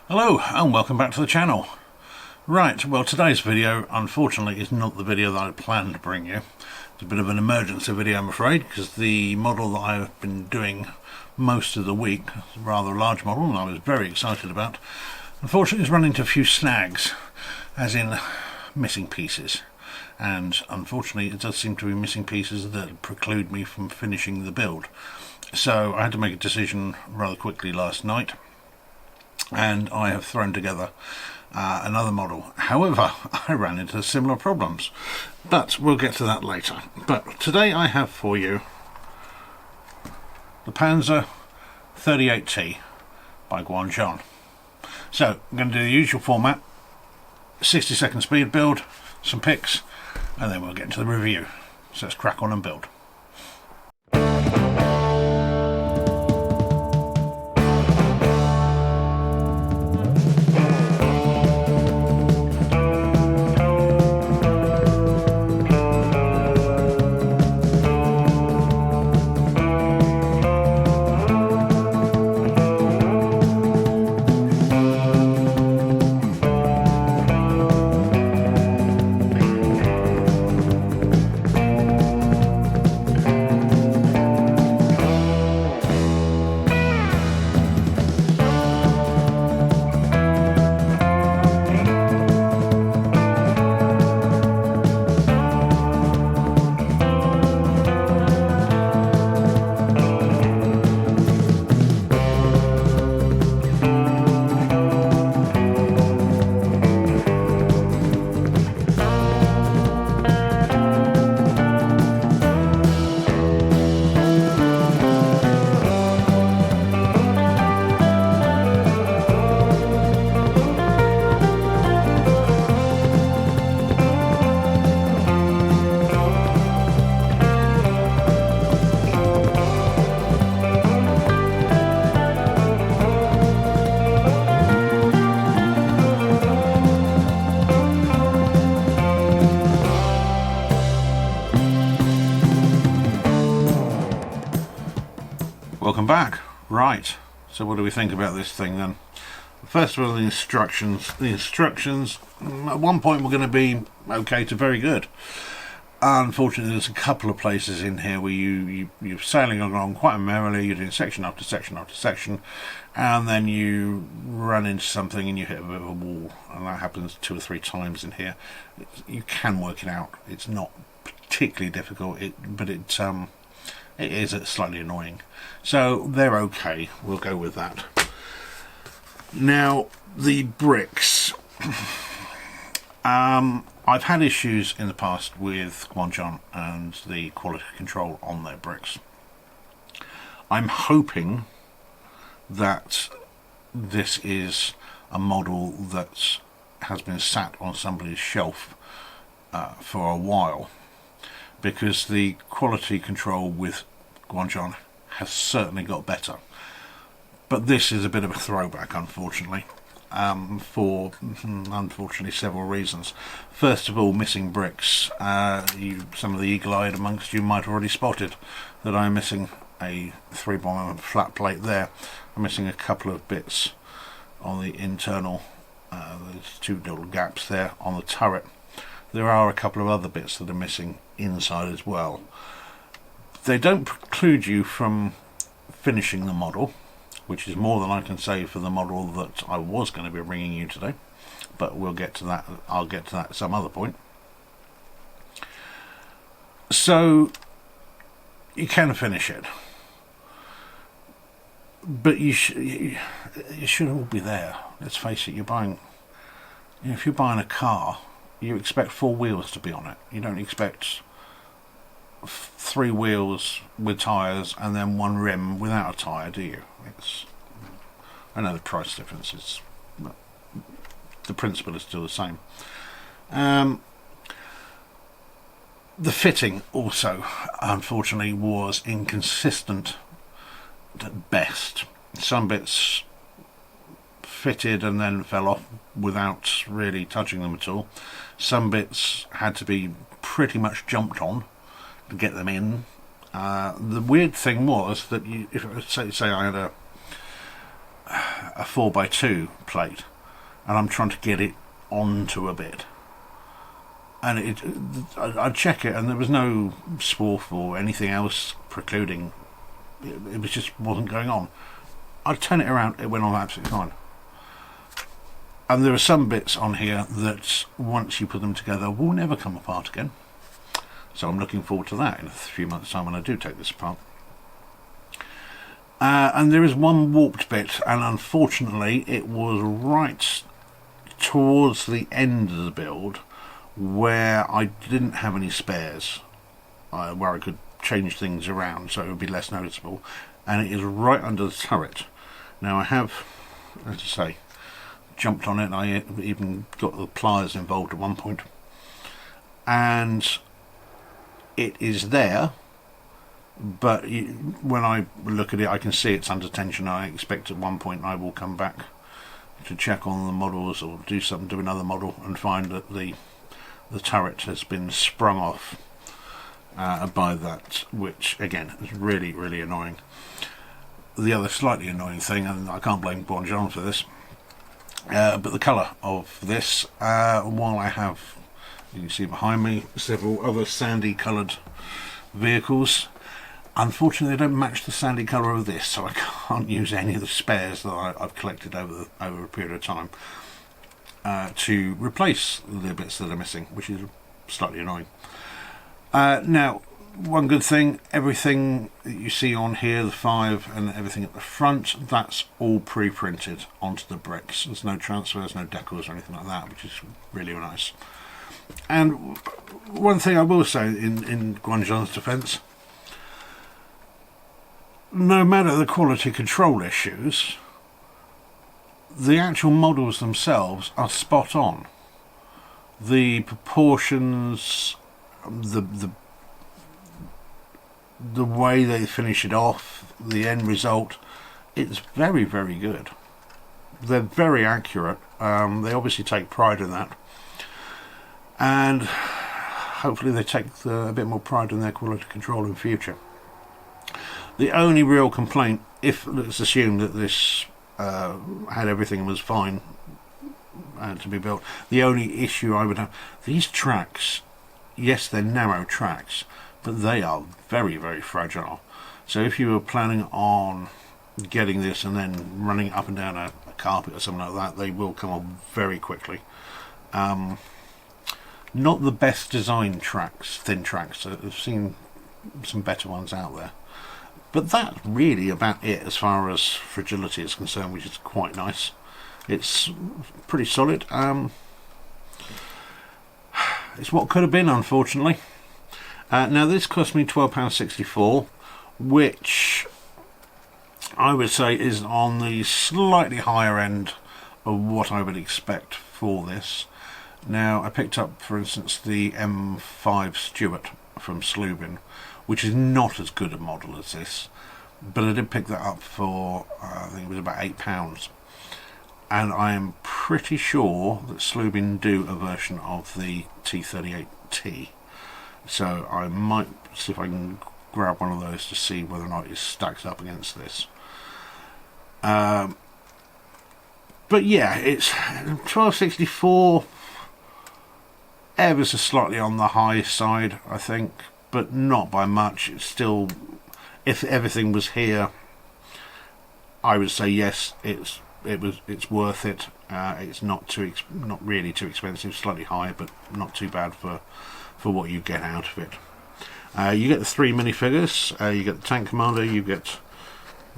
Hello and welcome back to the channel. Right, well today's video unfortunately is not the video that I planned to bring you. It's a bit of an emergency video I'm afraid, because the model that I've been doing most of the week, a rather large model and I was very excited about, unfortunately has run into a few snags, as in missing pieces. And unfortunately it does seem to be missing pieces that preclude me from finishing the build. So I had to make a decision rather quickly last night, and I have thrown together another model. However, I ran into similar problems, but we'll get to that later. But today I have for you the PZ38T by QuanGuan. So I'm going to do the usual format, 60-second speed build, some pics, and then we'll get into the review. So let's crack on and build. Welcome back. Right, so what do we think about this thing then? First of all, the instructions. The instructions at one point were going to be okay to very good. Unfortunately, there's a couple of places in here where you're sailing along quite merrily, you're doing section after section after section, and then you run into something and you hit a bit of a wall, and that happens 2 or 3 times in here. You can work it out. It's not particularly difficult, but it is slightly annoying. So they're okay, we'll go with that. Now, the bricks. I've had issues in the past with QuanGuan and the quality control on their bricks. I'm hoping that this is a model that has been sat on somebody's shelf for a while, because the quality control with QuanGuan has certainly got better. But this is a bit of a throwback, unfortunately, for unfortunately several reasons. First of all, missing bricks. Some of the eagle-eyed amongst you might have already spotted that I'm missing a 3x flat plate there. I'm missing a couple of bits on the internal, there's 2 little gaps there on the turret. There are a couple of other bits that are missing inside as well. They don't preclude you from finishing the model, which is more than I can say for the model that I was going to be bringing you today, but we'll get to that. I'll get to that at some other point. So you can finish it, but you should all be there. Let's face it, you're buying, if you're buying a car, you expect 4 wheels to be on it. You don't expect 3 wheels with tyres and then 1 rim without a tyre, do you? I know the price difference is, but the principle is still the same. The fitting also, unfortunately, was inconsistent at best. Some bits fitted and then fell off without really touching them at all. Some bits had to be pretty much jumped on to get them in. The weird thing was that if say I had a 4x2 plate, and I'm trying to get it onto a bit, and I'd check it and there was no swarf or anything else precluding. It was just wasn't going on. I'd turn it around, it went on absolutely fine. And there are some bits on here that once you put them together will never come apart again. So I'm looking forward to that in a few months' time when I do take this apart. And there is one warped bit, and unfortunately it was right towards the end of the build where I didn't have any spares, where I could change things around so it would be less noticeable, and it is right under the turret. Now I have, as I say, jumped on it. I even got the pliers involved at one point, and it is there, but when I look at it I can see it's under tension. I expect at one point I will come back to check on the models or do another model and find that the turret has been sprung off by that, which again is really, really annoying. The other slightly annoying thing, and I can't blame QuanGuan for this, but the colour of this, while I have, you can see behind me, several other sandy coloured vehicles, unfortunately they don't match the sandy colour of this, so I can't use any of the spares that I've collected over a period of time to replace the bits that are missing, which is slightly annoying. Now, one good thing, everything that you see on here, the 5 and everything at the front, that's all pre-printed onto the bricks. There's no transfers, no decals or anything like that, which is really nice. And one thing I will say in QuanGuan's defence, no matter the quality control issues, the actual models themselves are spot on. The proportions, the way they finish it off, the end result, it's very, very good. They're very accurate. They obviously take pride in that, and hopefully they take a bit more pride in their quality control in future. The only real complaint, if let's assume that this had everything and was fine to be built, the only issue I would have, these tracks, yes they're narrow tracks, but they are very, very fragile. So if you were planning on getting this and then running up and down a carpet or something like that, they will come off very quickly. Not the best designed tracks, thin tracks. I've seen some better ones out there, but that's really about it as far as fragility is concerned, which is quite nice. It's pretty solid. It's what could have been, unfortunately. Now this cost me £12.64, which I would say is on the slightly higher end of what I would expect for this. Now I picked up, for instance, the M5 Stuart from Slubin, which is not as good a model as this, but I did pick that up for I think it was about £8, and I am pretty sure that Slubin do a version of the T38T. So I might see if I can grab one of those to see whether or not it stacks up against this. But yeah, it's £12.64, ever so slightly on the high side, I think, but not by much. It's still, if everything was here, I would say yes, it's worth it. It's not really too expensive, slightly high, but not too bad for what you get out of it. You get the 3 minifigures, you get the tank commander, you get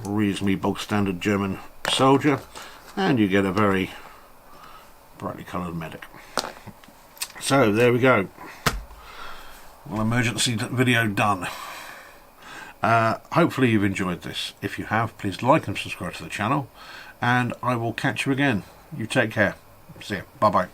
reasonably bog standard German soldier, and you get a very brightly coloured medic. So there we go. Well, emergency video done. Hopefully you've enjoyed this. If you have, please like and subscribe to the channel, and I will catch you again. You take care. See ya. Bye bye.